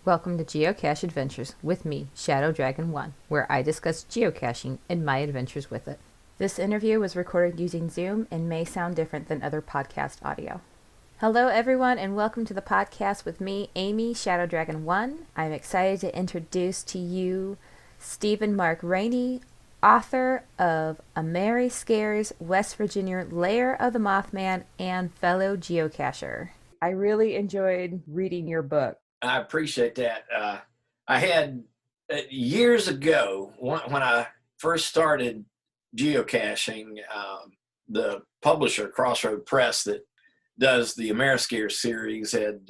Welcome to Geocache Adventures with me, Shadow Dragon 1, where I discuss geocaching and my adventures with it. This interview was recorded using Zoom and may sound different than other podcast audio. Hello, everyone, and welcome to the podcast with me, Amy, Shadow Dragon 1. I'm excited to introduce to you Stephen Mark Rainey, author of Ameri-Scare West Virginia Lair of the Mothman and fellow geocacher. I really enjoyed reading your book. I appreciate that. I had years ago when I first started geocaching, the publisher Crossroad Press that does the Ameri-Scare series had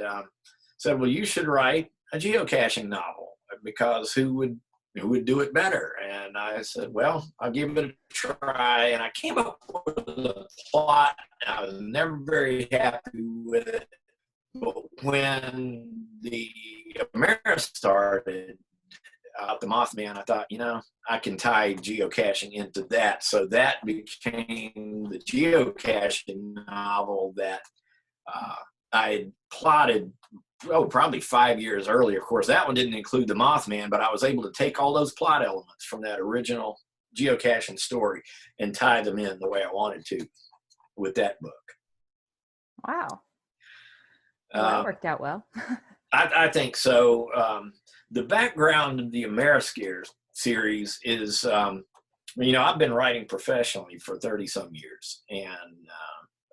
said, "Well, you should write a geocaching novel because who would do it better?" And I said, "Well, I'll give it a try." And I came up with a plot. I was never very happy with it. But when the Ameri started, the Mothman, I thought, I can tie geocaching into that. So that became the geocaching novel that I had plotted, probably 5 years earlier. Of course, that one didn't include the Mothman, but I was able to take all those plot elements from that original geocaching story and tie them in the way I wanted to with that book. Wow. Well, that worked out well. I think so. The background of the Ameri-Scare series is, I've been writing professionally for 30-some years. And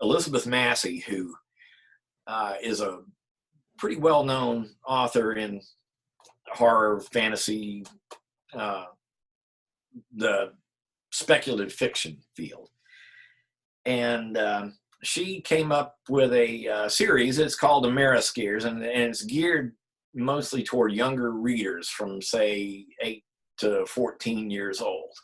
Elizabeth Massey, who is a pretty well-known author in horror, fantasy, the speculative fiction field. And she came up with a series. It's called Ameri-Scares, and it's geared mostly toward younger readers from, say, 8 to 14 years old.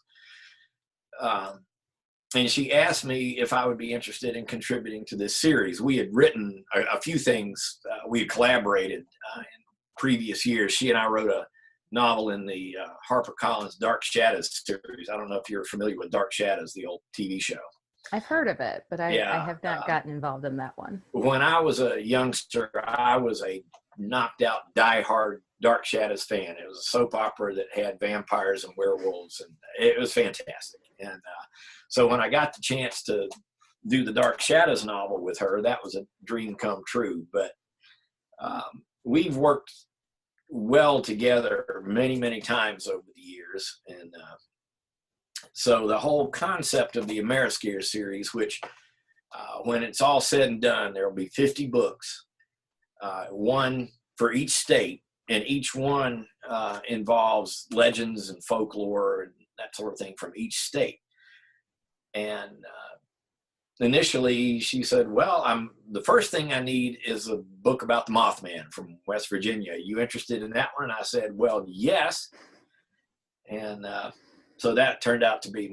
And she asked me if I would be interested in contributing to this series. We had written a few things. We had collaborated in previous years. She and I wrote a novel in the HarperCollins Dark Shadows series. I don't know if you're familiar with Dark Shadows, the old TV show. I've heard of it, but I have not gotten involved in that one. When I was a youngster, I was a knocked out, diehard Dark Shadows fan. It was a soap opera that had vampires and werewolves, and it was fantastic. And so when I got the chance to do the Dark Shadows novel with her, that was a dream come true. But we've worked well together many, many times over the years. And so the whole concept of the Ameri-Scare series, which when it's all said and done, there will be 50 books, one for each state, and each one involves legends and folklore and that sort of thing from each state. And initially she said, "Well, the first thing I need is a book about the Mothman from West Virginia. Are you interested in that one?" And I said, "Well, yes." And so that turned out to be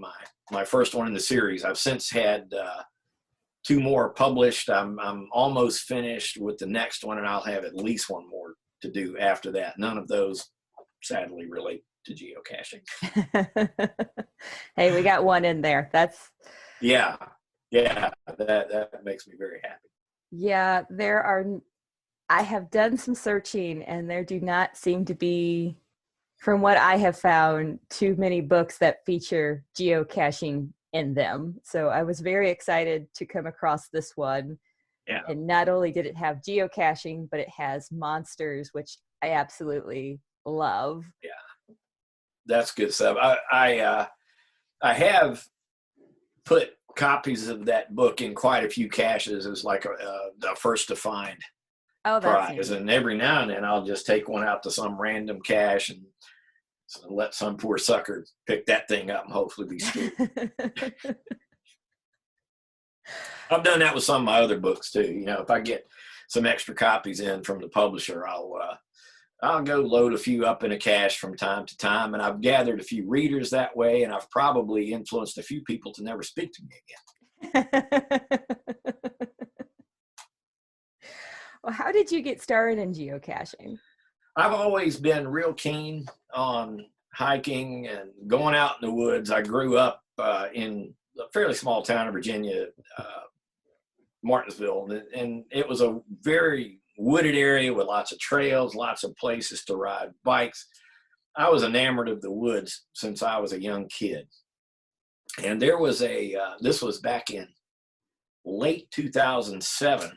my first one in the series. I've since had 2 more published. I'm almost finished with the next one, and I'll have at least 1 more to do after that. None of those, sadly, relate to geocaching. Hey, we got 1 in there. Yeah, that makes me very happy. Yeah, I have done some searching, and there do not seem to be, from what I have found, too many books that feature geocaching in them. So I was very excited to come across this one. Yeah. And not only did it have geocaching, but it has monsters, which I absolutely love. Yeah, that's good stuff. I have put copies of that book in quite a few caches as like a first to find prize. And every now and then I'll just take one out to some random cache and let some poor sucker pick that thing up and hopefully be scooped. I've done that with some of my other books too. If I get some extra copies in from the publisher, I'll go load a few up in a cache from time to time, and I've gathered a few readers that way, and I've probably influenced a few people to never speak to me again. Well, how did you get started in geocaching? I've always been real keen on hiking and going out in the woods. I grew up in a fairly small town in Virginia, Martinsville, and it was a very wooded area with lots of trails, lots of places to ride bikes. I was enamored of the woods since I was a young kid. And there was this was back in late 2007.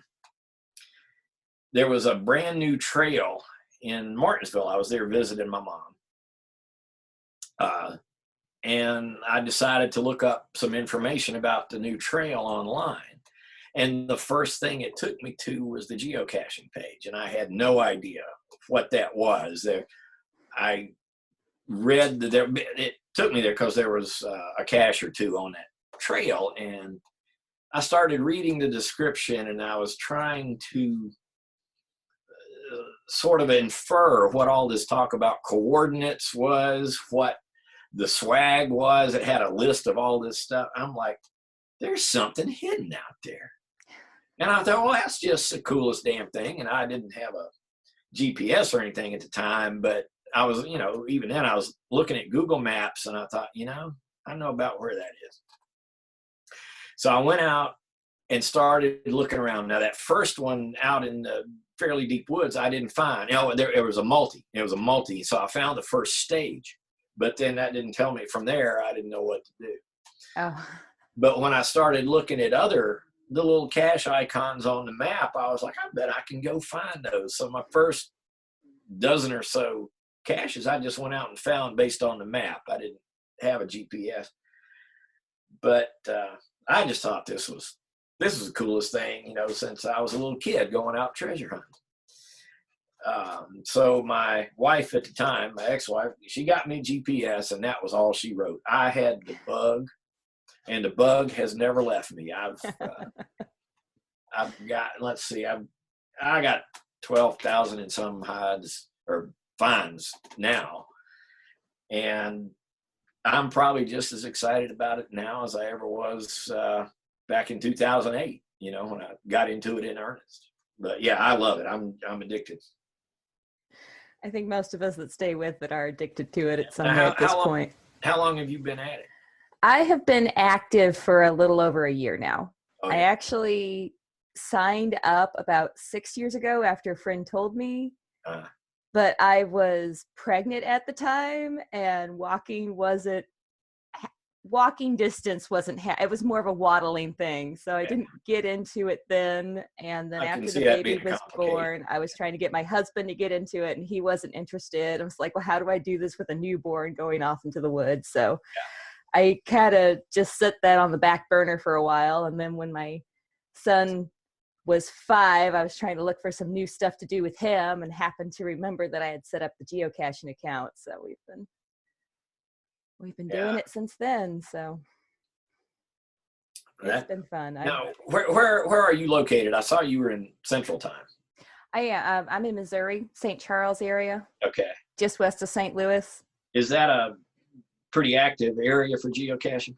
There was a brand new trail in Martinsville. I was there visiting my mom. And I decided to look up some information about the new trail online. And the first thing it took me to was the geocaching page. And I had no idea what that was. I read that it took me there because there was a cache or two on that trail. And I started reading the description, and I was trying to sort of infer what all this talk about coordinates was, what the swag was. It had a list of all this stuff. I'm like, there's something hidden out there. And I thought, well, that's just the coolest damn thing. And I didn't have a GPS or anything at the time, but I was, even then I was looking at Google Maps, and I thought, I know about where that is. So I went out and started looking around. Now, that first one out in the fairly deep woods, I didn't find. There was a multi. It was a multi. So I found the first stage. But then that didn't tell me. From there, I didn't know what to do. Oh. But when I started looking at the little cache icons on the map, I was like, I bet I can go find those. So my first dozen or so caches, I just went out and found based on the map. I didn't have a GPS. But I just thought this was the coolest thing, since I was a little kid going out treasure hunting. So my wife at the time, my ex-wife, she got me GPS, and that was all she wrote. I had the bug, and the bug has never left me. I've got, let's see, I got 12,000 and some hides or finds now, and I'm probably just as excited about it now as I ever was back in 2008. When I got into it in earnest. But yeah, I love it. I'm addicted. I think most of us that stay with it are addicted to it at some way at this point. How long have you been at it? I have been active for a little over a year now. Oh, yeah. I actually signed up about 6 years ago after a friend told me, but I was pregnant at the time, and walking distance wasn't, it was more of a waddling thing. So I didn't get into it then. And then after the baby was born, I was trying to get my husband to get into it, and he wasn't interested. I was like, well, how do I do this with a newborn going off into the woods? So I kind of just set that on the back burner for a while. And then when my son was 5, I was trying to look for some new stuff to do with him, and happened to remember that I had set up the geocaching account. So we've been doing it since then. So it's been fun. Now, where are you located? I saw you were in Central Time. I'm in Missouri, St. Charles area. Okay. Just west of St. Louis. Is that a pretty active area for geocaching?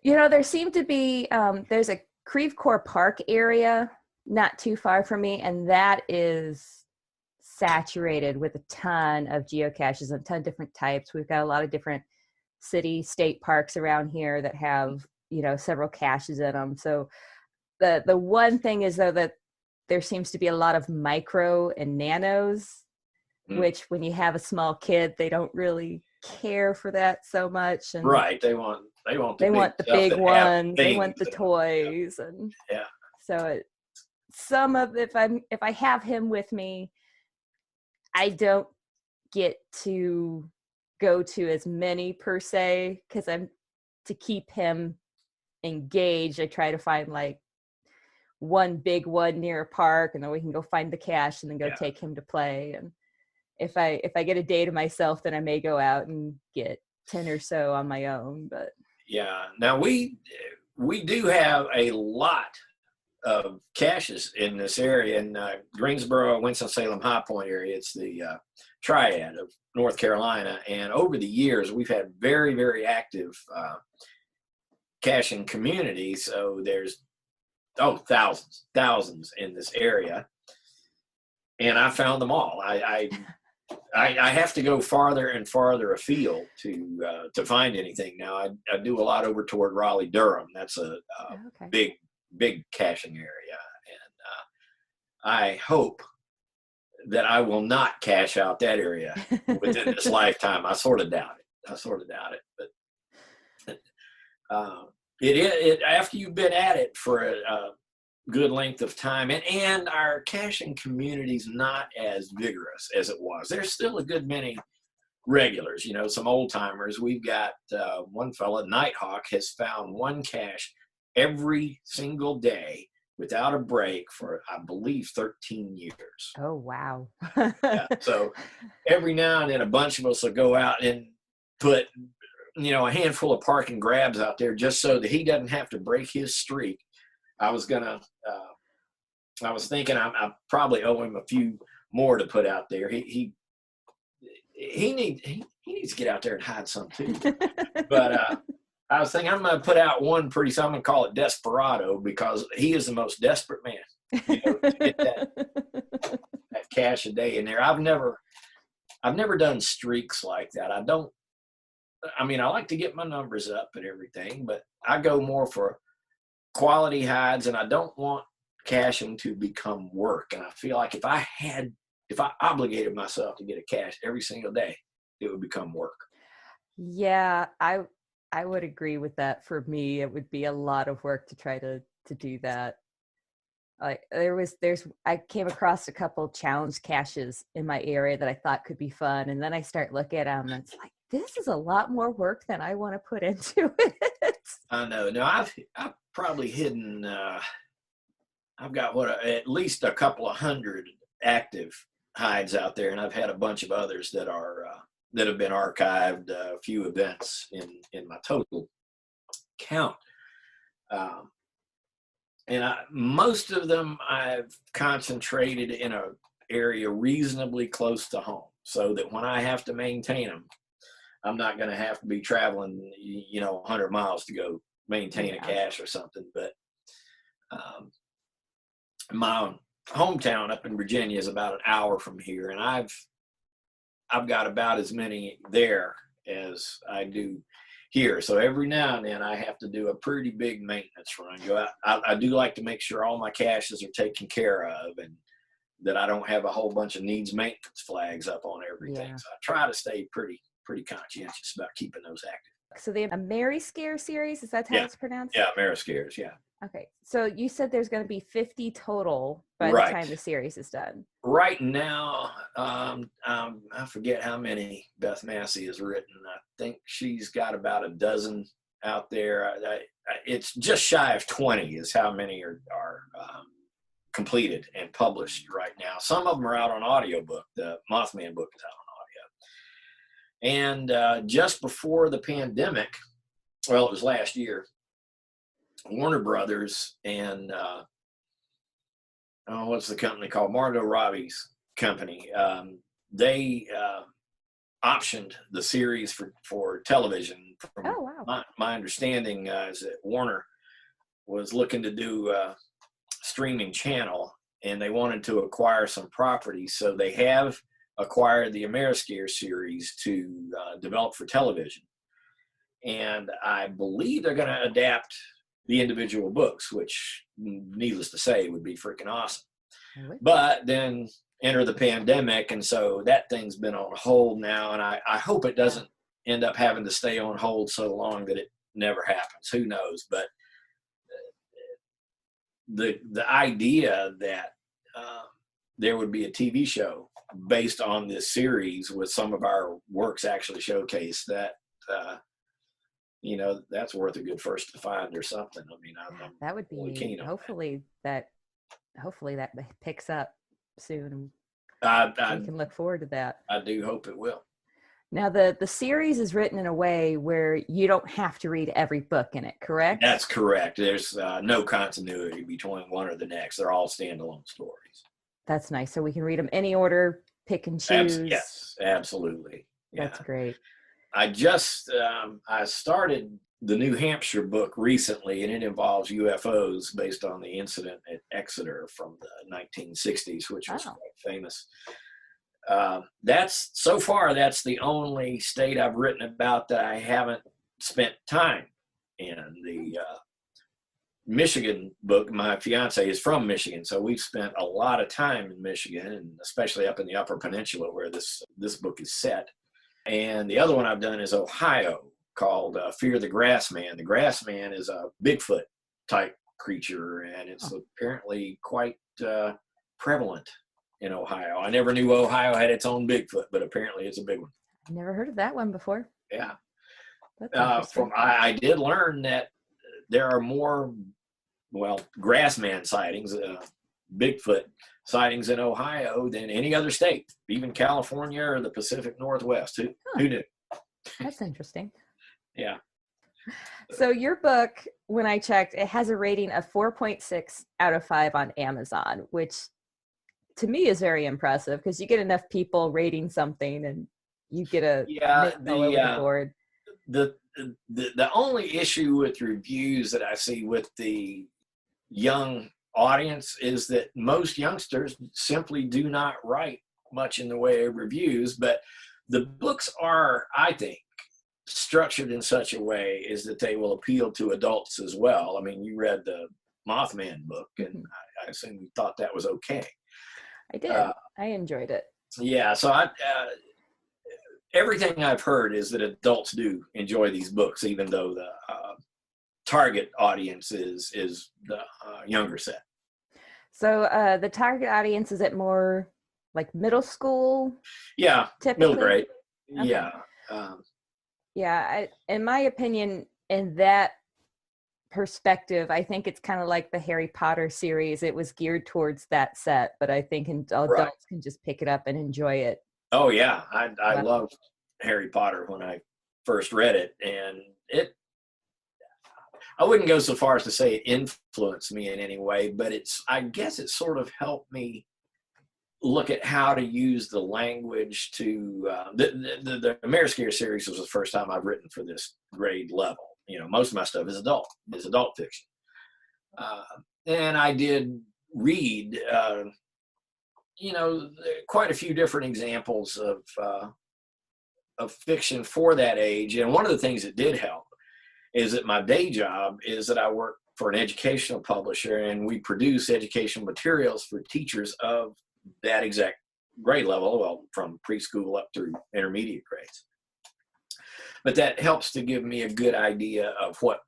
There seemed to be, there's a Creve Coeur Park area not too far from me, and that is saturated with a ton of geocaches, a ton of different types. We've got a lot of different state parks around here that have, several caches in them. So the one thing is, though, that there seems to be a lot of micro and nanos, which when you have a small kid, they don't really care for that so much. And right. They want the big ones. They want the toys. And so if I have him with me, I don't get to go to as many per se, because to keep him engaged, I try to find like one big one near a park, and then we can go find the cache and then go take him to play. And if I get a day to myself, then I may go out and get 10 or so on my own. But now we do have a lot of caches in this area in Greensboro, Winston-Salem, High Point area. It's the triad of North Carolina, and over the years we've had very, very active caching communities. So there's thousands in this area, and I found them all. I have to go farther and farther afield to find anything now. I do a lot over toward Raleigh, Durham. That's a big caching area, I hope that I will not cache out that area within this lifetime. I sort of doubt it. But it after you've been at it for a good length of time, and our caching community's not as vigorous as it was. There's still a good many regulars, some old timers. We've got one fella, Nighthawk, has found one cache every single day without a break for, I believe, 13 years. Oh, wow. Yeah. So every now and then a bunch of us will go out and put, a handful of park and grabs out there just so that he doesn't have to break his streak. I was thinking I probably owe him a few more to put out there. He needs to get out there and hide some too. But I was thinking I'm going to put out one pretty soon. I'm going to call it Desperado, because he is the most desperate man, to get that cache a day in there. I've never done streaks like that. I like to get my numbers up and everything, but I go more for quality hides, and I don't want caching to become work. And I feel like if I obligated myself to get a cache every single day, it would become work. Yeah, I would agree with that. For me, it would be a lot of work to try to do that. Like I came across a couple challenge caches in my area that I thought could be fun, and then I start looking at them and it's like, this is a lot more work than I want to put into it. I know. Now I've probably hidden. I've got at least a couple of hundred active hides out there, and I've had a bunch of others that have been archived. A few events in my total count, and most of them I've concentrated in an area reasonably close to home, so that when I have to maintain them, I'm not going to have to be traveling 100 miles to go maintain a cache or something. But my hometown up in Virginia is about an hour from here, and I've got about as many there as I do here. So every now and then I have to do a pretty big maintenance run. I do like to make sure all my caches are taken care of, and that I don't have a whole bunch of needs maintenance flags up on everything. Yeah. So I try to stay pretty conscientious about keeping those active. So the Ameri-Scare series, is that how it's pronounced? Yeah, Ameri-Scares, yeah. Okay, so you said there's going to be 50 total by the time the series is done. Right now, I forget how many Beth Massey has written. I think she's got about a dozen out there. It's just shy of 20 is how many are completed and published right now. Some of them are out on audiobook. The Mothman book is out on audio. And just before the pandemic, well, it was last year, Warner Brothers and what's the company called? Margot Robbie's company. They optioned the series for television. From my understanding is that Warner was looking to do a streaming channel, and they wanted to acquire some property. So they have acquired the Ameri-Scare series to develop for television. And I believe they're going to adapt the individual books, which, needless to say, would be freaking awesome. But then enter the pandemic, and so that thing's been on hold now, and I hope it doesn't end up having to stay on hold so long that it never happens. Who knows? But the idea that there would be a TV show based on this series with some of our works actually showcased, that that's worth a good first to find or something. I mean, that would be keen. Hopefully that picks up soon. We can look forward to that. I do hope it will. Now, the series is written in a way where you don't have to read every book in it, correct? That's correct. There's no continuity between one or the next. They're all standalone stories. That's nice. So we can read them any order, pick and choose. Yes, absolutely. Yeah. That's great. I just I started the New Hampshire book recently, and it involves UFOs based on the incident at Exeter from the 1960s, which was quite famous. That's the only state I've written about that I haven't spent time in. Michigan book. My fiance is from Michigan, so we've spent a lot of time in Michigan, and especially up in the Upper Peninsula where this book is set. And the other one I've done is Ohio, called Fear the Grassman. The Grassman is a Bigfoot type creature, and it's apparently quite prevalent in Ohio. I never knew Ohio had its own Bigfoot, but apparently it's a big one. I never heard of that one before. Yeah. That's I did learn that there are more, Grassman sightings, Bigfoot sightings in Ohio than any other state, even California or the Pacific Northwest. Who knew? That's interesting. Yeah. So your book, when I checked, it has a rating of 4.6 out of 5 on Amazon, which to me is very impressive because you get enough people rating something and you get a all over the board. The only issue with reviews that I see with the young audience is that most youngsters simply do not write much in the way of reviews, but the books are, I think, structured in such a way is that they will appeal to adults as well. I mean, you read the Mothman book, and I assume you thought that was okay. I did. I enjoyed it. Yeah, so everything I've heard is that adults do enjoy these books, even though the target audience is the younger set. So the target audience, is it more like middle school? Yeah, typically? Middle grade. Okay. Yeah. In my opinion, in that perspective, I think it's kind of like the Harry Potter series. It was geared towards that set, but I think adults can just pick it up and enjoy it. Oh yeah, I loved Harry Potter when I first read it, and I wouldn't go so far as to say it influenced me in any way, but I guess it sort of helped me look at how to use the language to the Ameri-Scare series was the first time I've written for this grade level. Most of my stuff is adult fiction, and I did read quite a few different examples of fiction for that age. And one of the things that did help is that my day job is that I work for an educational publisher, and we produce educational materials for teachers of that exact grade level, from preschool up through intermediate grades. But that helps to give me a good idea of what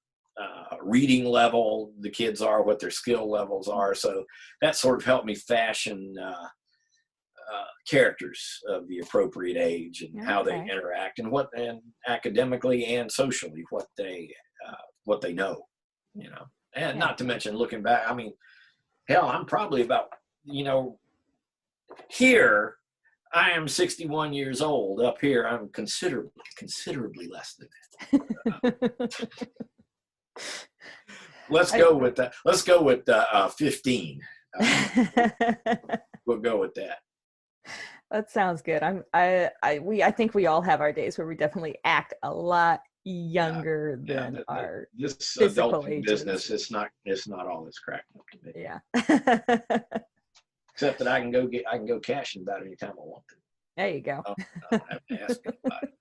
reading level the kids are, what their skill levels are. So that sort of helped me fashion characters of the appropriate age and how they interact, and academically and socially what they know, and not to mention looking back. I mean, hell, I'm probably about, here I am 61 years old. Up here I'm considerably less than that. Let's go with that. Let's go with 15. We'll go with that. That sounds good. I think we all have our days where we definitely act a lot younger than our this physical adult ages. business. It's not all it's cracked up to be. Yeah. Except that I can go cashing about any time I want to. There you go. I don't have to ask anybody.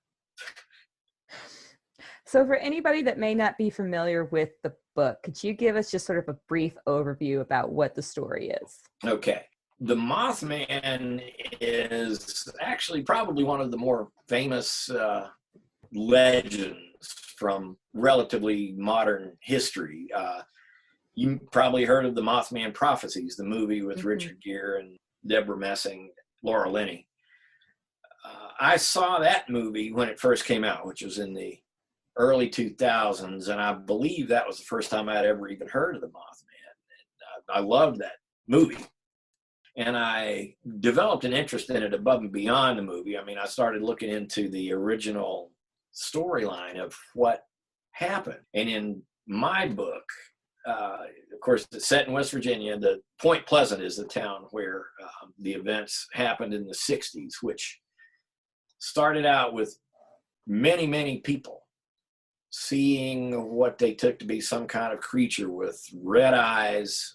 So for anybody that may not be familiar with the book, could you give us just sort of a brief overview about what the story is? Okay. The Mothman is actually probably one of the more famous legends from relatively modern history. You probably heard of the Mothman Prophecies, the movie with Richard Gere and Deborah Messing, Laura Linney. I saw that movie when it first came out, which was in the early 2000s, and I believe that was the first time I'd ever even heard of the Mothman. And I loved that movie. And I developed an interest in it above and beyond the movie. I mean, I started looking into the original storyline of what happened. And in my book, of course, it's set in West Virginia. The Point Pleasant is the town where the events happened in the 60s, which started out with many, many people seeing what they took to be some kind of creature with red eyes.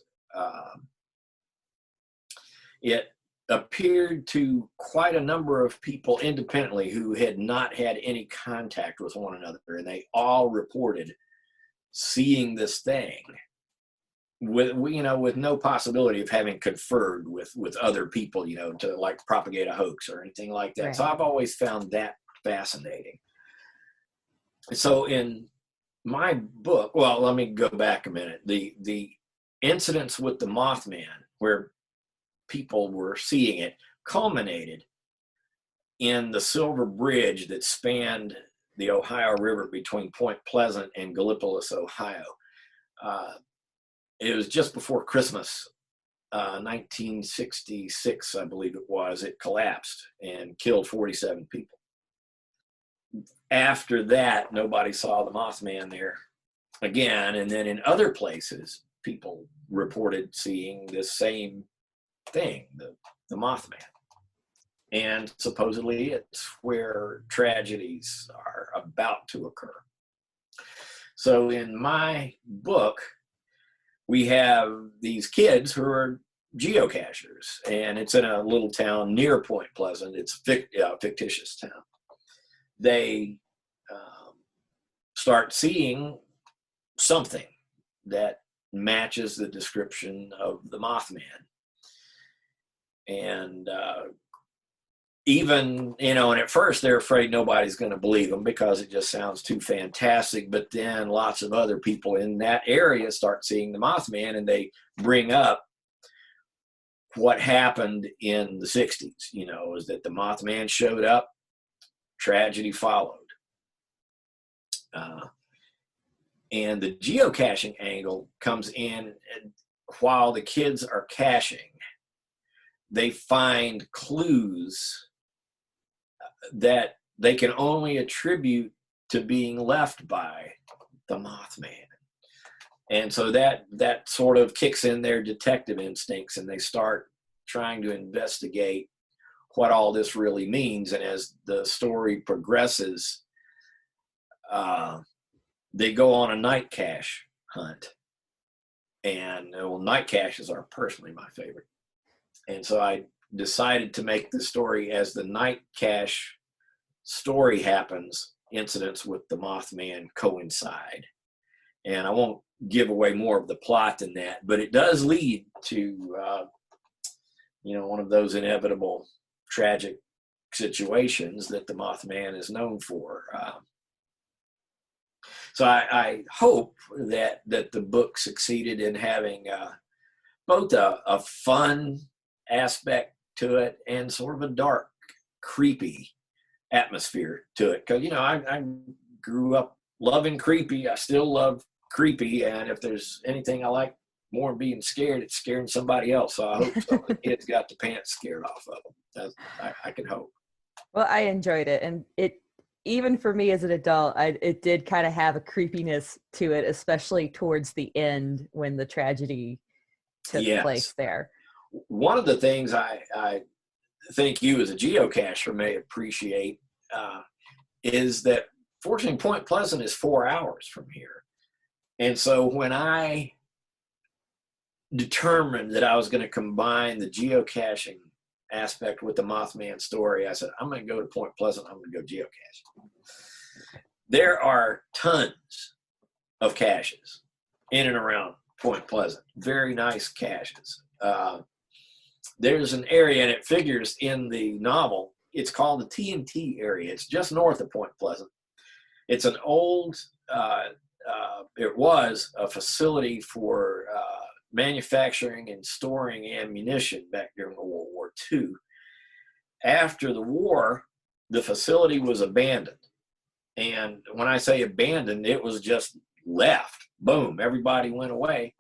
It appeared to quite a number of people independently who had not had any contact with one another, and they all reported seeing this thing. with no possibility of having conferred with other people, to like propagate a hoax or anything like that. Right. So I've always found that fascinating. So in my book, well, let me go back a minute. The incidents with the Mothman, where people were seeing it, culminated in the Silver Bridge that spanned the Ohio River between Point Pleasant and Gallipolis, Ohio. It was just before Christmas, 1966, I believe it was. It collapsed and killed 47 people. After that, nobody saw the Mothman there again. And then in other places, people reported seeing this same thing, the Mothman. And supposedly it's where tragedies are about to occur. So in my book, we have these kids who are geocachers, and it's in a little town near Point Pleasant. It's a fictitious town. They start seeing something that matches the description of the Mothman. And even, and at first they're afraid nobody's going to believe them because it just sounds too fantastic. But then lots of other people in that area start seeing the Mothman, and they bring up what happened in the 60s, is that the Mothman showed up, tragedy followed. And the geocaching angle comes in, and while the kids are caching, they find clues that they can only attribute to being left by the Mothman. And so that sort of kicks in their detective instincts, and they start trying to investigate what all this really means. And as the story progresses, they go on a night cache hunt. And night caches are personally my favorite. And so I decided to make the story as the night cache story happens, incidents with the Mothman coincide. And I won't give away more of the plot than that, but it does lead to, one of those inevitable tragic situations that the Mothman is known for. So I hope that the book succeeded in having both a fun aspect to it and sort of a dark, creepy atmosphere to it. Because, I grew up loving creepy. I still love creepy. And if there's anything I like more than being scared, it's scaring somebody else. So I hope some of the kids got the pants scared off of them. I can hope. Well, I enjoyed it. And even for me as an adult, it did kind of have a creepiness to it, especially towards the end when the tragedy took place there. One of the things I think you as a geocacher may appreciate is that fortunately Point Pleasant is 4 hours from here. And so when I determined that I was going to combine the geocaching aspect with the Mothman story, I said, I'm going to go to Point Pleasant. I'm going to go geocaching. There are tons of caches in and around Point Pleasant. Very nice caches. There's an area, and it figures in the novel, it's called the TNT area. It's just north of Point Pleasant. It's an old, it was a facility for manufacturing and storing ammunition back during World War II. After the war, the facility was abandoned. And when I say abandoned, it was just left. Boom, everybody went away.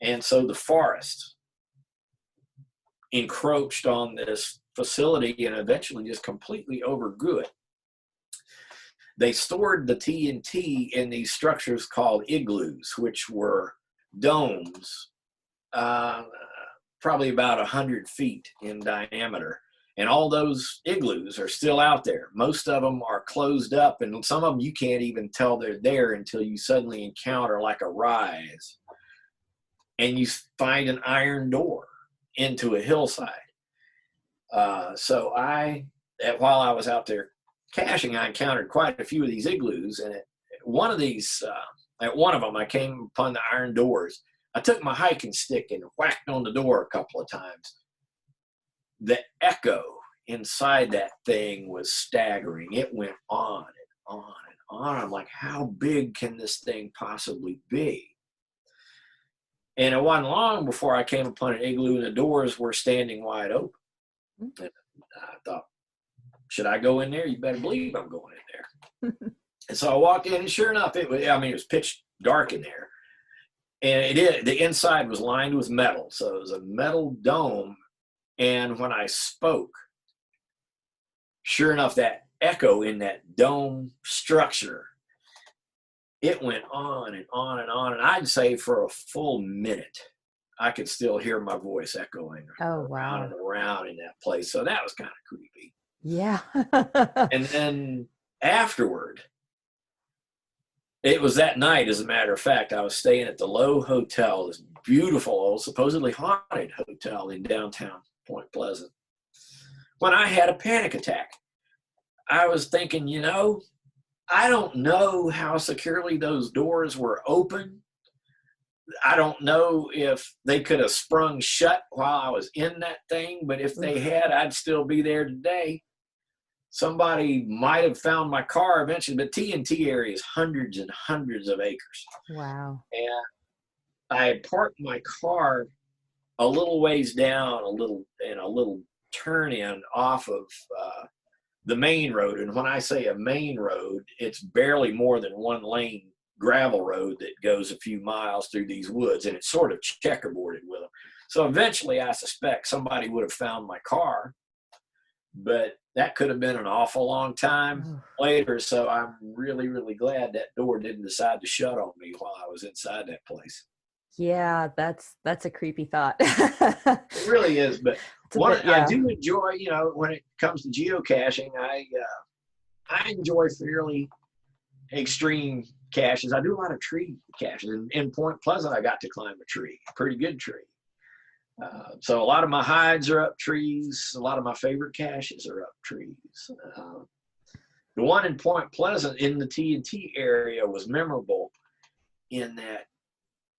And so the forest encroached on this facility and eventually just completely overgrew it. They stored the TNT in these structures called igloos, which were domes, probably about 100 feet in diameter. And all those igloos are still out there. Most of them are closed up, and some of them you can't even tell they're there until you suddenly encounter like a rise. And you find an iron door into a hillside. So while I was out there caching, I encountered quite a few of these igloos. And at one of them, I came upon the iron doors. I took my hiking stick and whacked on the door a couple of times. The echo inside that thing was staggering. It went on and on and on. I'm like, how big can this thing possibly be? And it wasn't long before I came upon an igloo and the doors were standing wide open. And I thought, should I go in there? You better believe I'm going in there. And so I walked in, and sure enough, it was pitch dark in there. And the inside was lined with metal. So it was a metal dome. And when I spoke, sure enough, that echo in that dome structure, it went on and on and on. And I'd say for a full minute, I could still hear my voice echoing around and around in that place. So that was kind of creepy. Yeah. And then afterward, it was that night, as a matter of fact, I was staying at the Lowe Hotel, this beautiful old, supposedly haunted hotel in downtown Point Pleasant, when I had a panic attack. I was thinking, I don't know how securely those doors were open. I don't know if they could have sprung shut while I was in that thing, but if they had, I'd still be there today. Somebody might have found my car eventually, but TNT area is hundreds and hundreds of acres. Wow. And I parked my car a little ways down, a little turn in off of the main road. And when I say a main road, it's barely more than one lane gravel road that goes a few miles through these woods, and it's sort of checkerboarded with them. So eventually I suspect somebody would have found my car, but that could have been an awful long time later. So I'm really, really glad that door didn't decide to shut on me while I was inside that place. Yeah, that's a creepy thought. It really is, but I do enjoy, when it comes to geocaching, I enjoy fairly extreme caches. I do a lot of tree caches. In Point Pleasant, I got to climb a tree, a pretty good tree. So a lot of my hides are up trees. A lot of my favorite caches are up trees. The one in Point Pleasant in the TNT area was memorable in that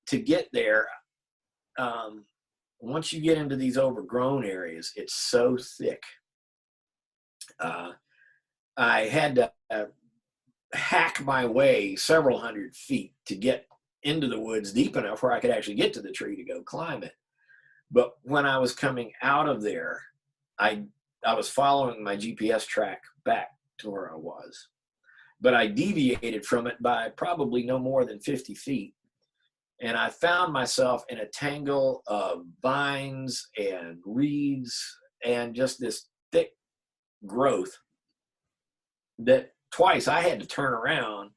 to get there, once you get into these overgrown areas, it's so thick. I had to hack my way several hundred feet to get into the woods deep enough where I could actually get to the tree to go climb it. But when I was coming out of there, I was following my GPS track back to where I was, but I deviated from it by probably no more than 50 feet. And I found myself in a tangle of vines and reeds and just this thick growth that twice I had to turn around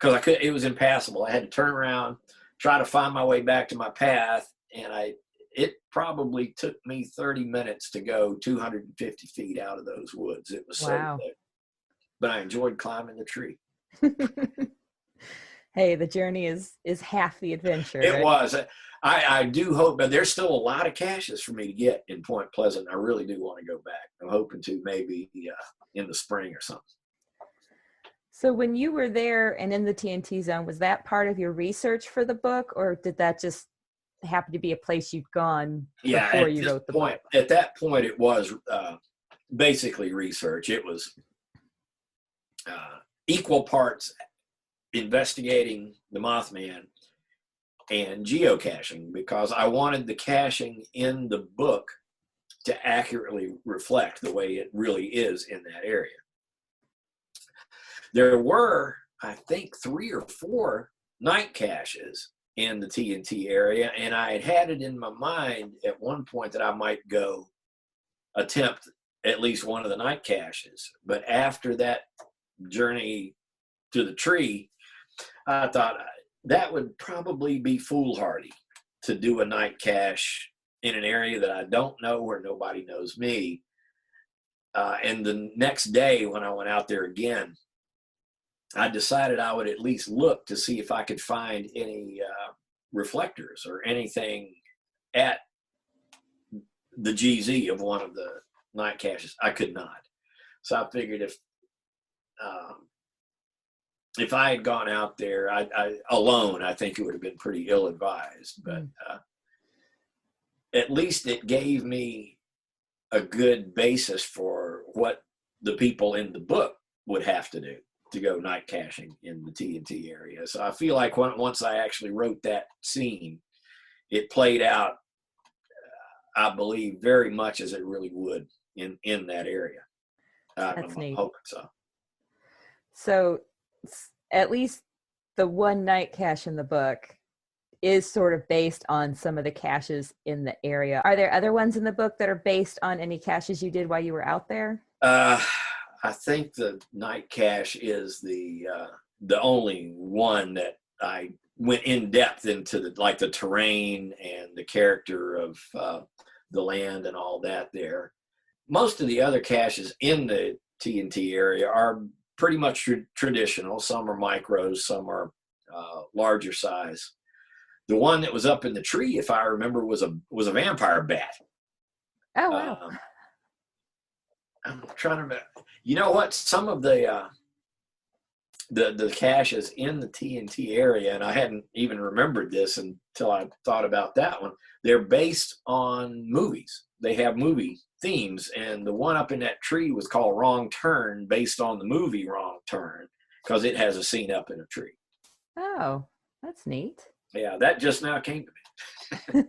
because it was impassable. I had to turn around, try to find my way back to my path. And it probably took me 30 minutes to go 250 feet out of those woods. It was so thick, but I enjoyed climbing the tree. Hey, the journey is half the adventure. It was. I do hope, but there's still a lot of caches for me to get in Point Pleasant. I really do want to go back. I'm hoping to maybe in the spring or something. So when you were there and in the TNT zone, was that part of your research for the book, or did that just happen to be a place you'd gone before you wrote the book? At that point, it was basically research. It was equal parts investigating the Mothman and geocaching, because I wanted the caching in the book to accurately reflect the way it really is in that area. There were, I think, 3 or 4 night caches in the TNT area, and I had it in my mind at one point that I might go attempt at least one of the night caches. But after that journey to the tree, I thought that would probably be foolhardy to do a night cache in an area that I don't know, where nobody knows me. And the next day when I went out there again, I decided I would at least look to see if I could find any reflectors or anything at the GZ of one of the night caches. I could not. So I figured if if I had gone out there I alone, I think it would have been pretty ill-advised. But at least it gave me a good basis for what the people in the book would have to do to go night caching in the TNT area. So I feel like once I actually wrote that scene, it played out, I believe, very much as it really would in that area. That's I'm neat. hoping so. So at least the one night cache in the book is sort of based on some of the caches in the area. Are there other ones in the book that are based on any caches you did while you were out there? I think the night cache is the only one that I went in depth into the terrain and the character of the land and all that there. Most of the other caches in the TNT area are pretty much traditional. Some are micros, some are larger size. The one that was up in the tree, if I remember, was a vampire bat. Oh, wow. I'm trying to remember. You know what? Some of the caches in the TNT area, and I hadn't even remembered this until I thought about that one. They're based on movies. They have movie themes, and the one up in that tree was called Wrong Turn, based on the movie Wrong Turn, because it has a scene up in a tree. Oh, that's neat. Yeah, that just now came to me.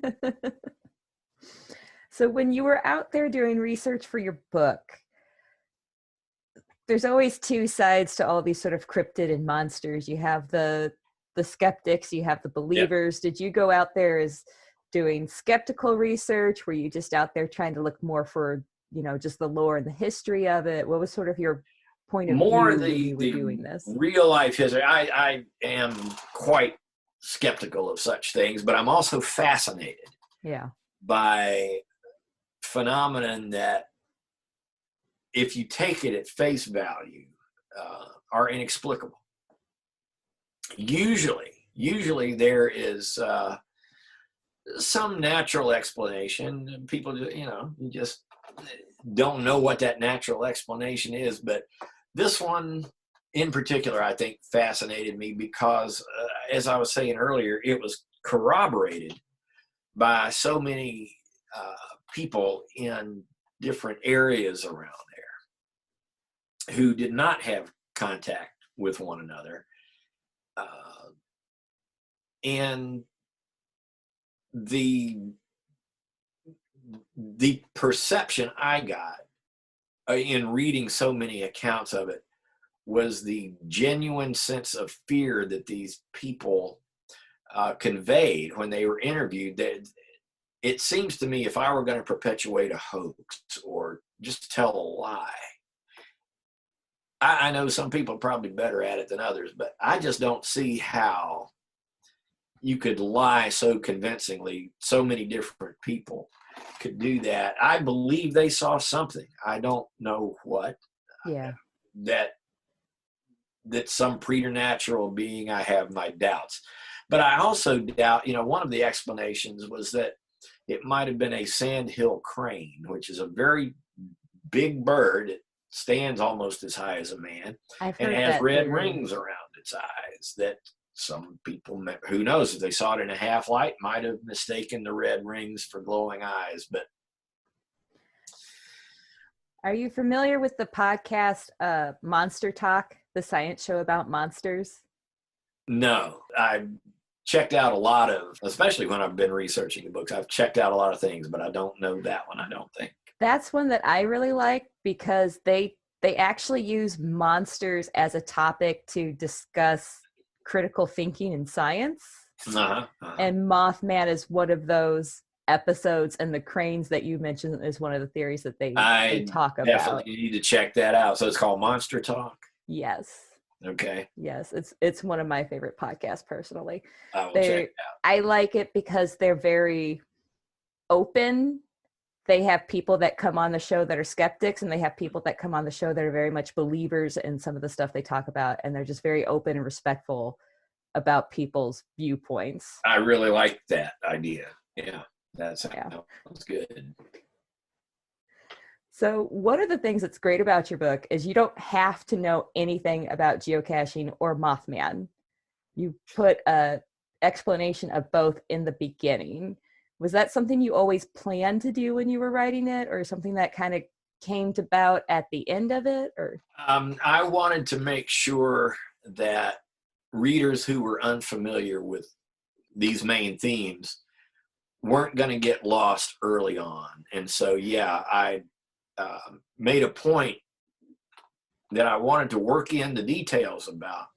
So when you were out there doing research for your book, there's always two sides to all these sort of cryptid and monsters. You have the skeptics, you have the believers. Yep. Did you go out there as doing skeptical research? Were you just out there trying to look more for, just the lore and the history of it? What was sort of your point of view when you were doing this? Real life history. I am quite skeptical of such things, but I'm also fascinated by phenomenon that, if you take it at face value, are inexplicable. Usually there is some natural explanation. People, you just don't know what that natural explanation is. But this one in particular, I think, fascinated me because, as I was saying earlier, it was corroborated by so many people in different areas around there who did not have contact with one another. And the perception I got in reading so many accounts of it was the genuine sense of fear that these people conveyed when they were interviewed. That it seems to me, if I were going to perpetuate a hoax or just tell a lie, I know some people are probably better at it than others, but I just don't see how you could lie so convincingly. So many different people could do that. I believe they saw something. I don't know what. Yeah. That some preternatural being, I have my doubts. But I also doubt, one of the explanations was that it might have been a sandhill crane, which is a very big bird. It stands almost as high as a man and has red rings around its eyes that some people, who knows, if they saw it in a half light, might have mistaken the red rings for glowing eyes. But are you familiar with the podcast Monster Talk, the science show about monsters? No, I checked out a lot of, especially when I've been researching the books, I've checked out a lot of things, but I don't know that one, I don't think. That's one that I really like because they actually use monsters as a topic to discuss critical thinking in science. And Mothman is one of those episodes, and the cranes that you mentioned is one of the theories that they talk about. Definitely need to check that out. So it's called Monster Talk? Yes. Okay. Yes, it's one of my favorite podcasts personally. I will check it out. I like it because they're very open. They have people that come on the show that are skeptics, and they have people that come on the show that are very much believers in some of the stuff they talk about, and they're just very open and respectful about people's viewpoints. I really like that idea. Yeah, that sounds good. So one of the things that's great about your book is you don't have to know anything about geocaching or Mothman. You put a explanation of both in the beginning. Was that something you always planned to do when you were writing it, or something that kind of came about at the end of it? Or I wanted to make sure that readers who were unfamiliar with these main themes weren't going to get lost early on. And so, yeah, I made a point that I wanted to work in the details about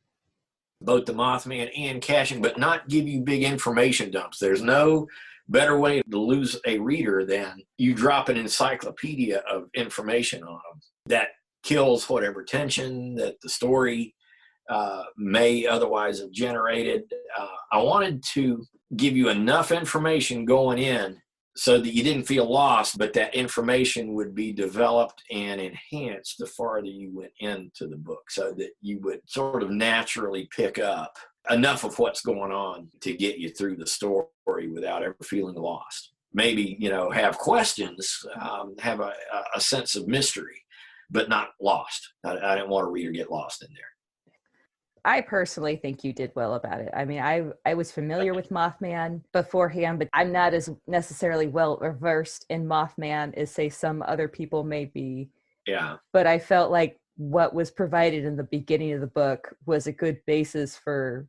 both the Mothman and caching, but not give you big information dumps. There's no better way to lose a reader than you drop an encyclopedia of information on them that kills whatever tension that the story may otherwise have generated. I wanted to give you enough information going in so that you didn't feel lost, but that information would be developed and enhanced the farther you went into the book, so that you would sort of naturally pick up enough of what's going on to get you through the story without ever feeling lost. Maybe, have questions, have a sense of mystery, but not lost. I didn't want a reader to get lost in there. I personally think you did well about it. I mean, I was familiar with Mothman beforehand, but I'm not as necessarily well versed in Mothman as, say, some other people may be. Yeah. But I felt like what was provided in the beginning of the book was a good basis for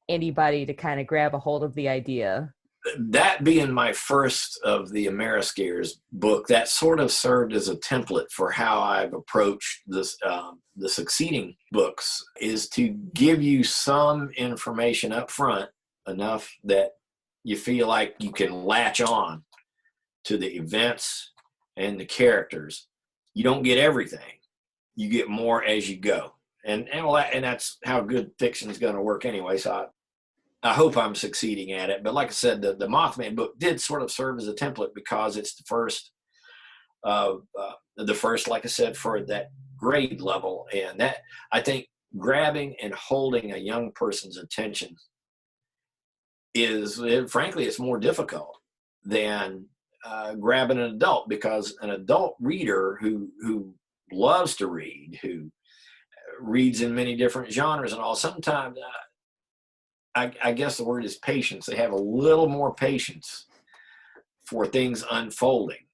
anybody to kind of grab a hold of the idea. That being my first of the Ameri-Scares book, that sort of served as a template for how I've approached this, the succeeding books, is to give you some information up front, enough that you feel like you can latch on to the events and the characters. You don't get everything. You get more as you go. And that's how good fiction is going to work anyway. So I hope I'm succeeding at it. But like I said, the Mothman book did sort of serve as a template because it's the first, like I said, for that grade level. And that, I think, grabbing and holding a young person's attention frankly, it's more difficult than grabbing an adult, because an adult reader who loves to read, who reads in many different genres and all, sometimes I guess the word is patience. They have a little more patience for things unfolding.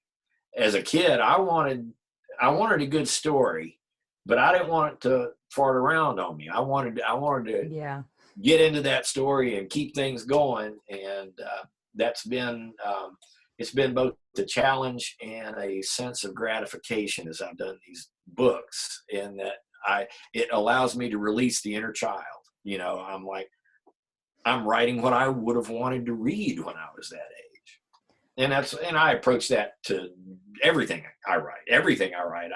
As a kid, I wanted a good story, but I didn't want it to fart around on me. I wanted to get into that story and keep things going. And that's been it's been both a challenge and a sense of gratification as I've done these books, in that it allows me to release the inner child. I'm like, I'm writing what I would have wanted to read when I was that age. And I approach that to everything I write. Everything I write,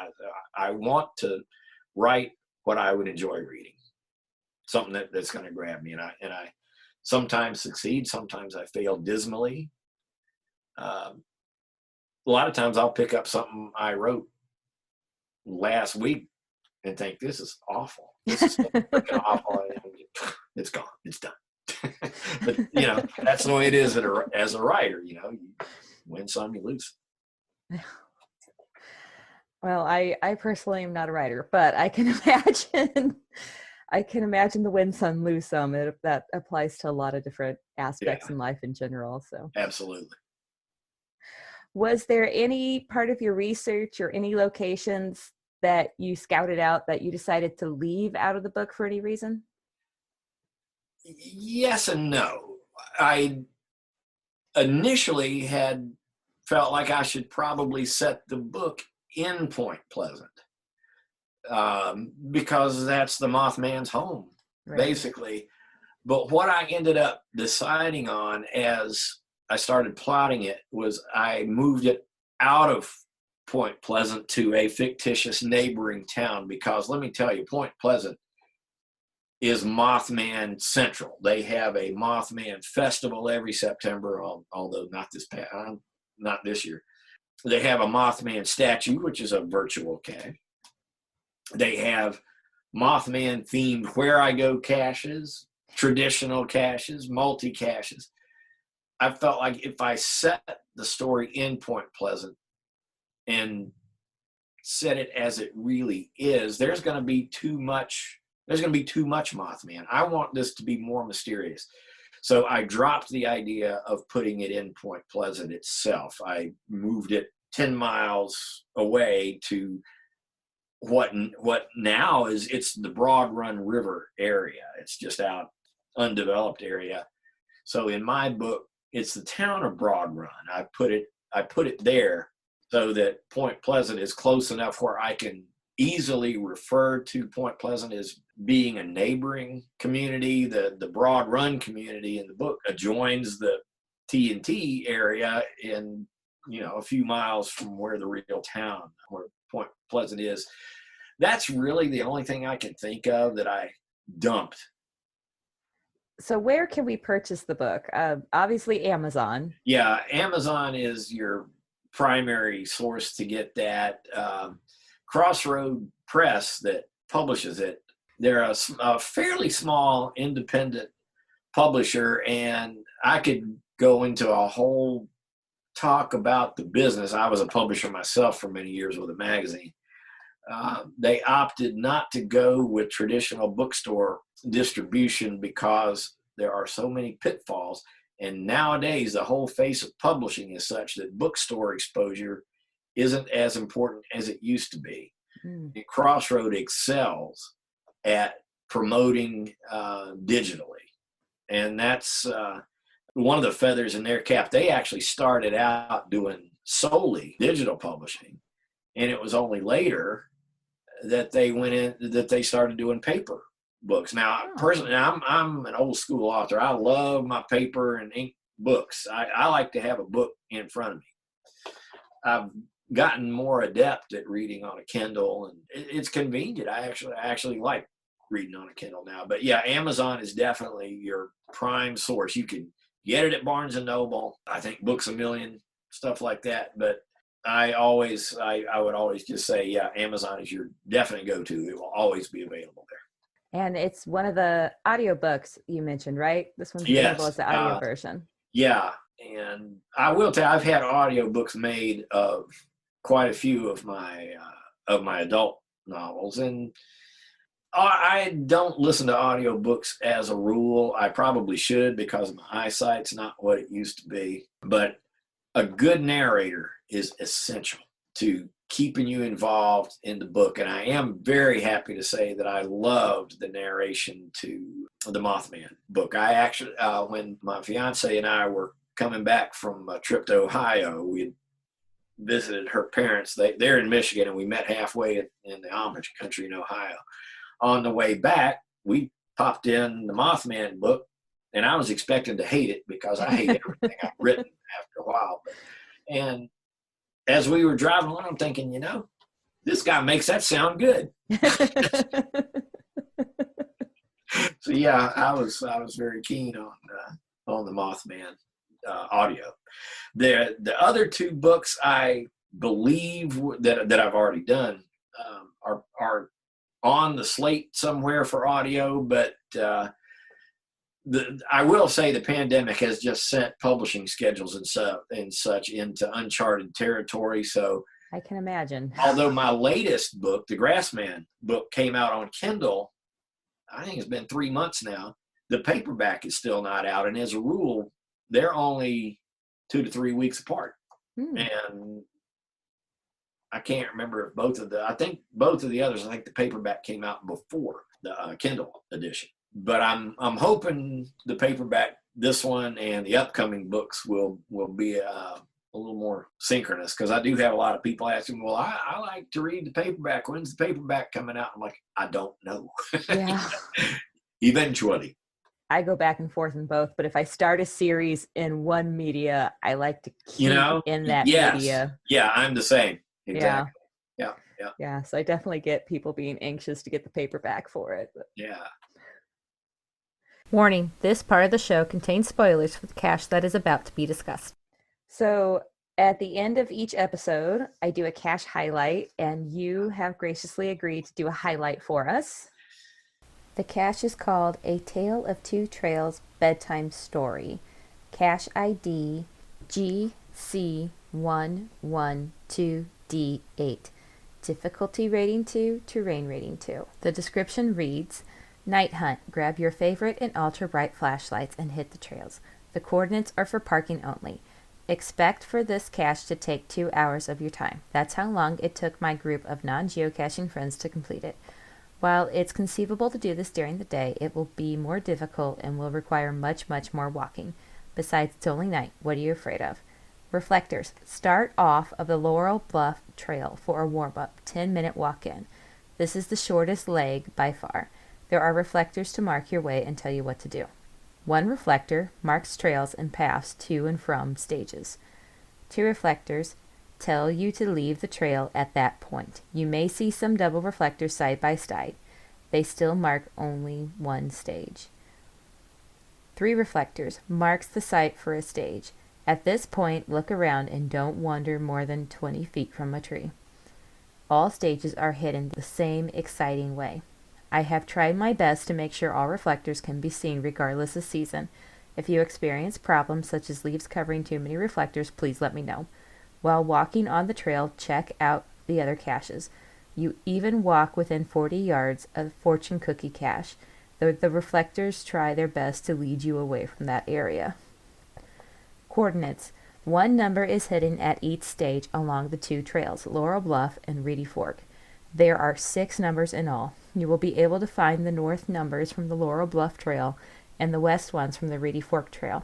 I want to write what I would enjoy reading. Something that's going to grab me. And I sometimes succeed, sometimes I fail dismally. A lot of times I'll pick up something I wrote last week and think, this is awful. This is so freaking awful. It's gone. It's done. But that's the way it is as a writer. You win some, you lose. Well, I personally am not a writer, but I can imagine the win some, lose some. That applies to a lot of different aspects in life in general. So absolutely. Was there any part of your research or any locations that you scouted out that you decided to leave out of the book for any reason? Yes and no. I initially had felt like I should probably set the book in Point Pleasant, because that's the Mothman's home, basically. But what I ended up deciding on as I started plotting it was I moved it out of Point Pleasant to a fictitious neighboring town, because let me tell you, Point Pleasant is Mothman Central. They have a Mothman festival every September, although not this year. They have a Mothman statue, which is a virtual cache. They have Mothman themed where I go caches, traditional caches, multi caches. I felt like if I set the story in Point Pleasant and set it as it really is, there's going to be too much. There's going to be too much Mothman. I want this to be more mysterious. So I dropped the idea of putting it in Point Pleasant itself. I moved it 10 miles away to what now is, it's the Broad Run River area. It's just out undeveloped area. So in my book, it's the town of Broad Run. I put it there so that Point Pleasant is close enough where I can easily refer to Point Pleasant as being a neighboring community. The Broad Run community in the book adjoins the T&T area in, a few miles from where the real town, where Point Pleasant is. That's really the only thing I can think of that I dumped. So where can we purchase the book? Obviously Amazon. Yeah, Amazon is your primary source to get that. Crossroad Press that publishes it, they're a fairly small independent publisher, and I could go into a whole talk about the business. I was a publisher myself for many years with a magazine. They opted not to go with traditional bookstore distribution because there are so many pitfalls. And nowadays, the whole face of publishing is such that bookstore exposure isn't as important as it used to be. And Crossroad excels at promoting digitally. And that's one of the feathers in their cap. They actually started out doing solely digital publishing. And it was only later that they started doing paper books. Now, personally, I'm an old school author. I love my paper and ink books. I like to have a book in front of me. I've gotten more adept at reading on a Kindle, and it's convenient. I actually like reading on a Kindle now. But yeah, Amazon is definitely your prime source. You can get it at Barnes and Noble. I think Books A Million, stuff like that. But I would always just say, yeah, Amazon is your definite go-to. It will always be available there. And it's one of the audiobooks you mentioned, right? This one's available as the audio version. Yeah. And I will tell you, I've had audiobooks made of quite a few of my adult novels. And I don't listen to audiobooks as a rule. I probably should, because my eyesight's not what it used to be. But a good narrator is essential to keeping you involved in the book. And I am very happy to say that I loved the narration to the Mothman book. I actually, when my fiance and I were coming back from a trip to Ohio, we had visited her parents. They're in Michigan, and we met halfway in the Amish country in Ohio. On the way back, we popped in the Mothman book, and I was expecting to hate it because I hate everything I've written after a while. And as we were driving along, I'm thinking, this guy makes that sound good. So yeah, I was very keen on the Mothman audio. The other two books I believe that I've already done are on the slate somewhere for audio, but I will say the pandemic has just sent publishing schedules and such into uncharted territory. So I can imagine. Although my latest book, the Grassman book, came out on Kindle, I think it's been 3 months now. The paperback is still not out, and as a rule, they're only 2 to 3 weeks apart. And I can't remember if I think both of the others, I think the paperback came out before the Kindle edition. But I'm hoping the paperback, this one and the upcoming books will be a little more synchronous, because I do have a lot of people asking, well, I like to read the paperback. When's the paperback coming out? I'm like, I don't know. Yeah. Eventually. I go back and forth in both, but if I start a series in one media, I like to keep in that media. Yeah, I'm the same. Exactly. Yeah. So I definitely get people being anxious to get the paperback for it. But. Yeah. Warning, this part of the show contains spoilers for the cache that is about to be discussed. So at the end of each episode, I do a cache highlight, and you have graciously agreed to do a highlight for us. The cache is called A Tale of Two Trails Bedtime Story. Cache ID GC112D8. Difficulty rating 2, terrain rating 2. The description reads, Night hunt. Grab your favorite and ultra-bright flashlights and hit the trails. The coordinates are for parking only. Expect for this cache to take 2 hours of your time. That's how long it took my group of non-geocaching friends to complete it. While it's conceivable to do this during the day, it will be more difficult and will require much, much more walking. Besides, it's only night. What are you afraid of? Reflectors. Start off of the Laurel Bluff Trail for a warm-up, 10-minute walk in. This is the shortest leg by far. There are reflectors to mark your way and tell you what to do. One reflector marks trails and paths to and from stages. 2 reflectors tell you to leave the trail at that point. You may see some double reflectors side by side. They still mark only one stage. 3 reflectors marks the site for a stage. At this point, look around and don't wander more than 20 feet from a tree. All stages are hidden the same exciting way. I have tried my best to make sure all reflectors can be seen regardless of season. If you experience problems such as leaves covering too many reflectors, please let me know. While walking on the trail, check out the other caches. You even walk within 40 yards of Fortune Cookie cache, though the reflectors try their best to lead you away from that area. Coordinates. 1 number is hidden at each stage along the 2 trails, Laurel Bluff and Reedy Fork. There are 6 numbers in all. You will be able to find the north numbers from the Laurel Bluff Trail and the west ones from the Reedy Fork Trail.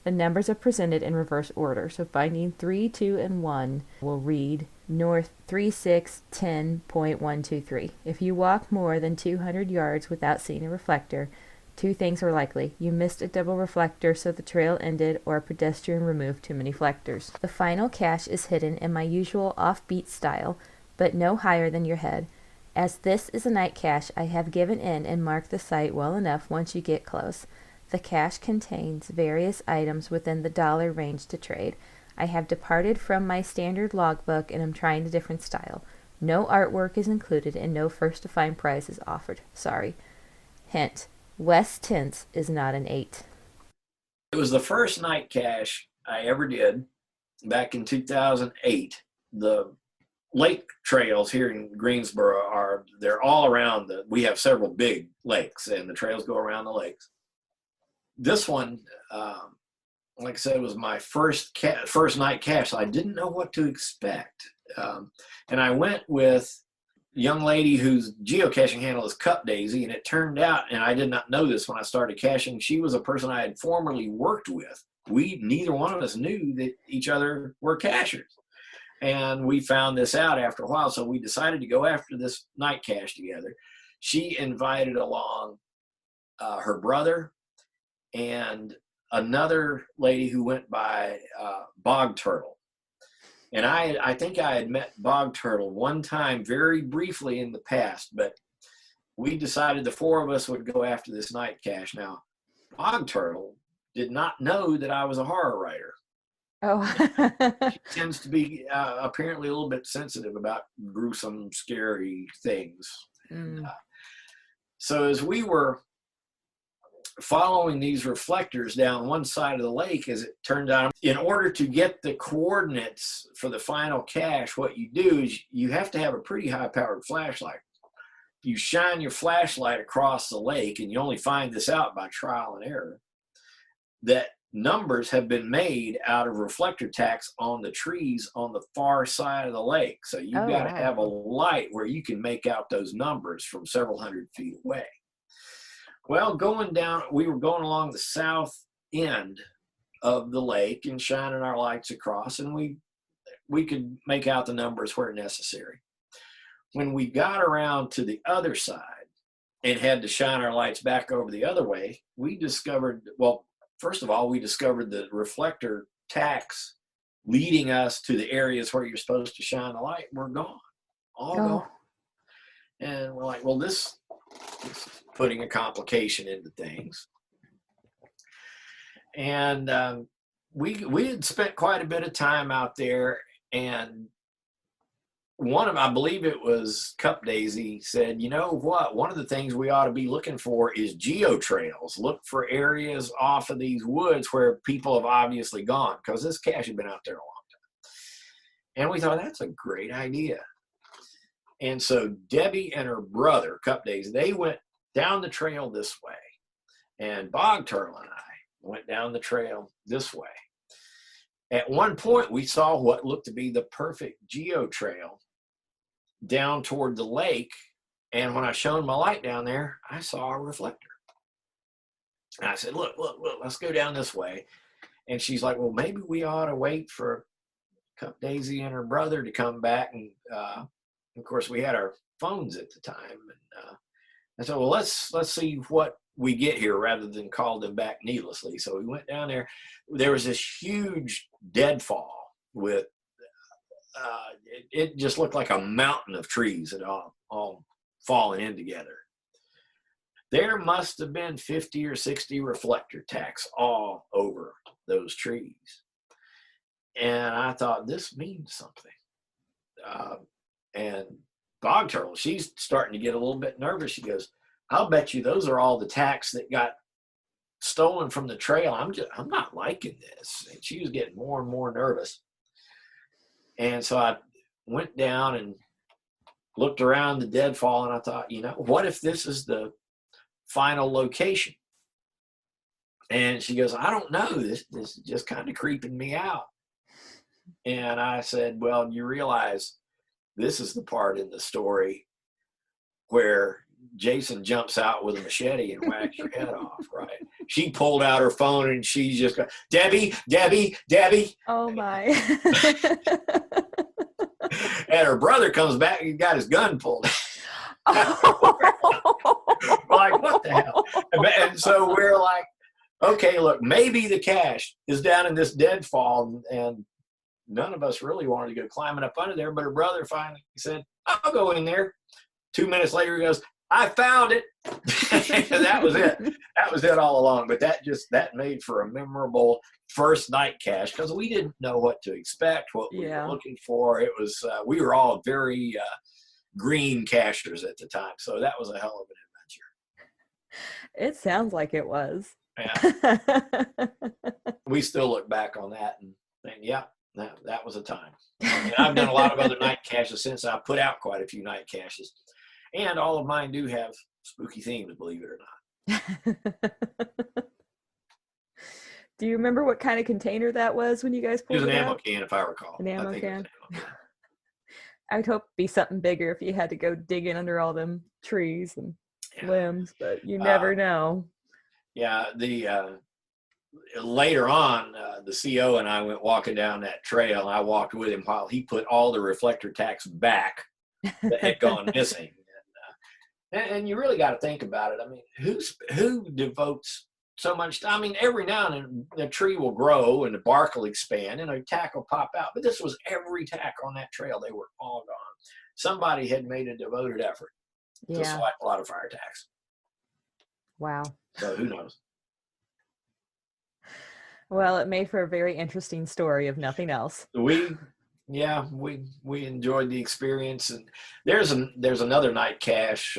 The numbers are presented in reverse order, so finding 3, 2, and 1 will read north 3610.123. If you walk more than 200 yards without seeing a reflector, 2 things are likely. You missed a double reflector, so the trail ended, or a pedestrian removed too many reflectors. The final cache is hidden in my usual offbeat style, but no higher than your head. As this is a night cache, I have given in and marked the site well enough once you get close. The cache contains various items within the dollar range to trade. I have departed from my standard logbook and am trying a different style. No artwork is included and no first to find prize is offered. Sorry. Hint. West Tints is not an 8. It was the first night cache I ever did back in 2008. The lake trails here in Greensboro they're all around we have several big lakes and the trails go around the lakes. This one, like I said, was my first night cache. So I didn't know what to expect. And I went with a young lady whose geocaching handle is Cup Daisy, and it turned out, and I did not know this when I started caching, she was a person I had formerly worked with. Neither one of us knew that each other were cachers. And we found this out after a while, so we decided to go after this night cache together. She invited along her brother and another lady who went by Bog Turtle. And I think I had met Bog Turtle one time very briefly in the past, but we decided the 4 of us would go after this night cache. Now, Bog Turtle did not know that I was a horror writer. Oh. She tends to be apparently a little bit sensitive about gruesome, scary things. So as we were following these reflectors down one side of the lake, as it turned out, in order to get the coordinates for the final cache, what you do is you have to have a pretty high-powered flashlight. You shine your flashlight across the lake, and you only find this out by trial and error, that numbers have been made out of reflector tacks on the trees on the far side of the lake. So you've got to have a light where you can make out those numbers from several hundred feet away. Well, we were going along the south end of the lake and shining our lights across, and we could make out the numbers where necessary. When we got around to the other side and had to shine our lights back over the other way, we discovered, well, first of all, we discovered the reflector tacks leading us to the areas where you're supposed to shine the light were gone, all gone. And we're like, well, this is putting a complication into things. And we had spent quite a bit of time out there, and I believe it was Cup Daisy, said, you know what, one of the things we ought to be looking for is geo-trails. Look for areas off of these woods where people have obviously gone, because this cache had been out there a long time. And we thought, that's a great idea. And so Debbie and her brother, Cup Days, they went down the trail this way. And Bog Turtle and I went down the trail this way. At one point, we saw what looked to be the perfect geo trail down toward the lake. And when I shone my light down there, I saw a reflector. And I said, look, let's go down this way. And she's like, well, maybe we ought to wait for Cup Daisy and her brother to come back. And of course, we had our phones at the time. And I said, well, let's see what we get here rather than call them back needlessly. So we went down there. There was this huge deadfall with, it just looked like a mountain of trees that all falling in together. There must have been 50 or 60 reflector tacks all over those trees. And I thought, this means something. And Bog Turtle, she's starting to get a little bit nervous. She goes, I'll bet you those are all the tacks that got stolen from the trail. I'm not liking this. And she was getting more and more nervous. And so I went down and looked around the deadfall, and I thought, what if this is the final location? And she goes, I don't know. This is just kind of creeping me out. And I said, well, you realize this is the part in the story where Jason jumps out with a machete and whacks your head off, right? She pulled out her phone and she just got, Debbie. Oh my. And her brother comes back and he got his gun pulled. Like, what the hell? And so we're like, okay, look, maybe the cache is down in this deadfall, and none of us really wanted to go climbing up under there, but her brother finally said, I'll go in there. 2 minutes later, he goes, I found it. And that was it. That was it all along. But that made for a memorable first night cache because we didn't know what to expect, what we were looking for. It was, we were all very green cachers at the time. So that was a hell of an adventure. It sounds like it was. Yeah. We still look back on that and think, yeah, that was a time. And I've done a lot of other night caches since. I put out quite a few night caches. And all of mine do have spooky themes, believe it or not. Do you remember what kind of container that was when you guys pulled it out? It was an ammo can, if I recall. An ammo can? I would hope it'd be something bigger if you had to go digging under all them trees and limbs, but you never know. Yeah, later on, the CO and I went walking down that trail, and I walked with him while he put all the reflector tacks back that had gone missing. And you really got to think about it. I mean, who devotes so much time? I mean, every now and then the tree will grow and the bark will expand and a tack will pop out. But this was every tack on that trail. They were all gone. Somebody had made a devoted effort to select a lot of fire tacks. Wow. So who knows? Well, it made for a very interesting story, if nothing else. We enjoyed the experience. And there's another night cache.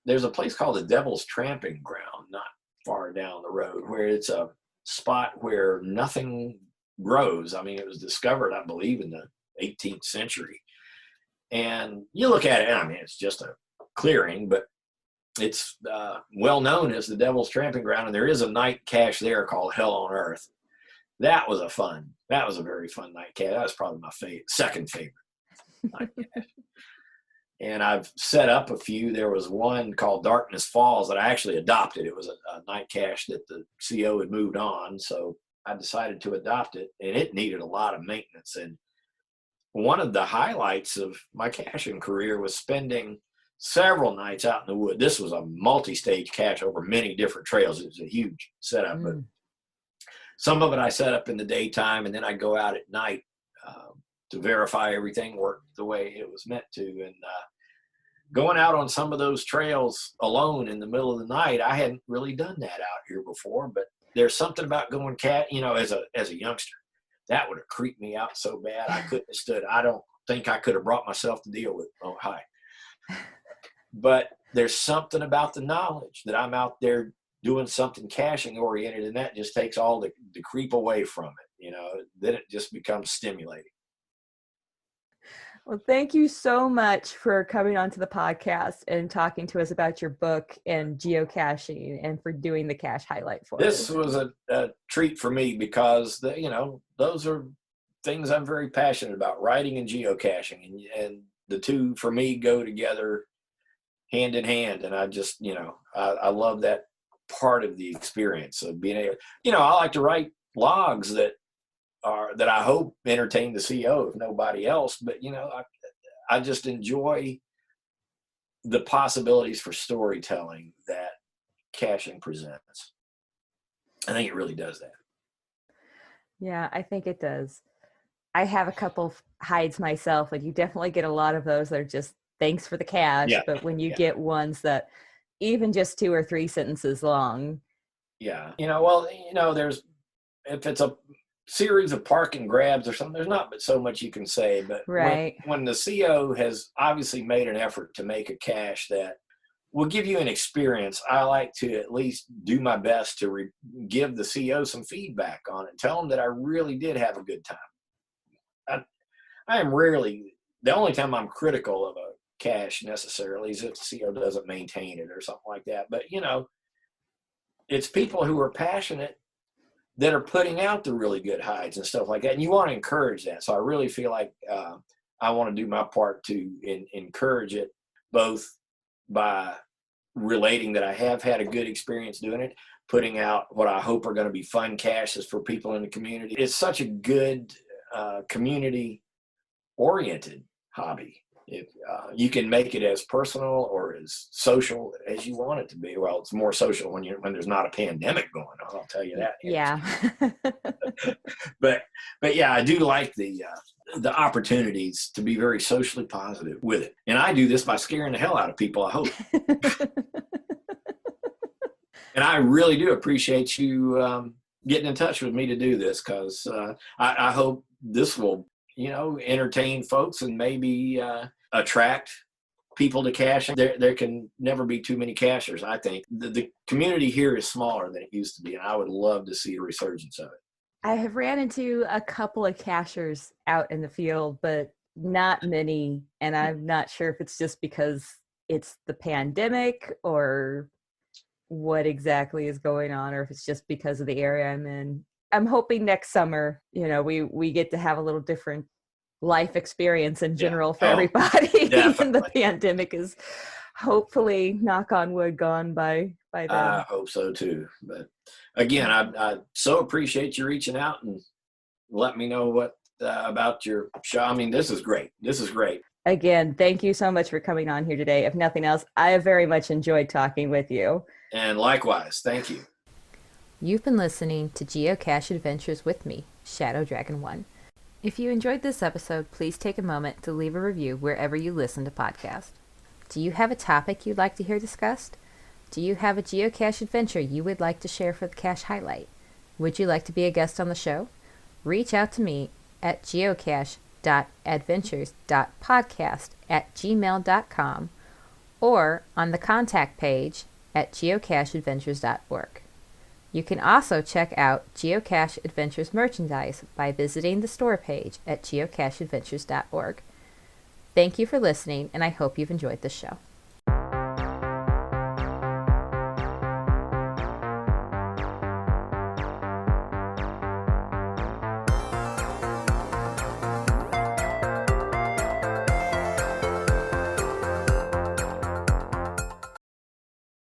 There's a place called the Devil's Tramping Ground, not far down the road, where it's a spot where nothing grows. I mean, it was discovered, I believe, in the 18th century. And you look at it, I mean, it's just a clearing, but it's well known as the Devil's Tramping Ground. And there is a night cache there called Hell on Earth. That was a very fun night cache. That was probably my second favorite night cache. And I've set up a few. There was one called Darkness Falls that I actually adopted. It was a night cache that the CO had moved on. So I decided to adopt it, and it needed a lot of maintenance. And one of the highlights of my caching career was spending several nights out in the wood. This was a multi-stage cache over many different trails. It was a huge setup, but some of it I set up in the daytime, and then I go out at night to verify everything worked the way it was meant to. And going out on some of those trails alone in the middle of the night, I hadn't really done that out here before, but there's something about going as a youngster, that would have creeped me out so bad. I couldn't have stood. I don't think I could have brought myself to deal with. Oh, hi. But there's something about the knowledge that I'm out there doing something caching oriented, and that just takes all the creep away from it. Then it just becomes stimulating. Well, thank you so much for coming onto the podcast and talking to us about your book and geocaching and for doing the cache highlight for This us. was a treat for me because those are things I'm very passionate about, writing and geocaching, and the two for me go together hand in hand. And I just, I love that part of the experience of being able, I like to write logs that I hope entertain the CO if nobody else, but I just enjoy the possibilities for storytelling that caching presents. I think it really does that. Yeah, I think it does. I have a couple hides myself, and you definitely get a lot of those that are just thanks for the cache. Yeah. But when you get ones that even just 2 or 3 sentences long. Yeah. There's, if it's a series of park and grabs or something, there's not but so much you can say. But right. when the CO has obviously made an effort to make a cache that will give you an experience, I like to at least do my best to give the CO some feedback on it. Tell them that I really did have a good time. I am rarely, the only time I'm critical of a cache necessarily is if the CO doesn't maintain it or something like that. But, it's people who are passionate that are putting out the really good hides and stuff like that. And you want to encourage that. So I really feel like I want to do my part to encourage it, both by relating that I have had a good experience doing it, putting out what I hope are going to be fun caches for people in the community. It's such a good community-oriented hobby. If you can make it as personal or as social as you want it to be. Well, it's more social when there's not a pandemic going on. I'll tell you that. Yeah. but yeah, I do like the opportunities to be very socially positive with it, and I do this by scaring the hell out of people, I hope. And I really do appreciate you getting in touch with me to do this, because I hope this will entertain folks and maybe attract people to caching. There can never be too many cachers, I think. The community here is smaller than it used to be, and I would love to see a resurgence of it. I have ran into a couple of cachers out in the field, but not many. And I'm not sure if it's just because it's the pandemic or what exactly is going on, or if it's just because of the area I'm in. I'm hoping next summer, we get to have a little different life experience in general for everybody. And the pandemic is hopefully, knock on wood, gone by then. I hope so too. But again, I so appreciate you reaching out and let me know what about your show. I mean, this is great. Again, thank you so much for coming on here today. If nothing else, I have very much enjoyed talking with you. And likewise, thank you. You've been listening to Geocache Adventures with me, Shadow Dragon 1. If you enjoyed this episode, please take a moment to leave a review wherever you listen to podcasts. Do you have a topic you'd like to hear discussed? Do you have a geocache adventure you would like to share for the cache highlight? Would you like to be a guest on the show? Reach out to me at geocache.adventures.podcast@gmail.com or on the contact page at geocacheadventures.org. You can also check out Geocache Adventures merchandise by visiting the store page at geocacheadventures.org. Thank you for listening, and I hope you've enjoyed this show.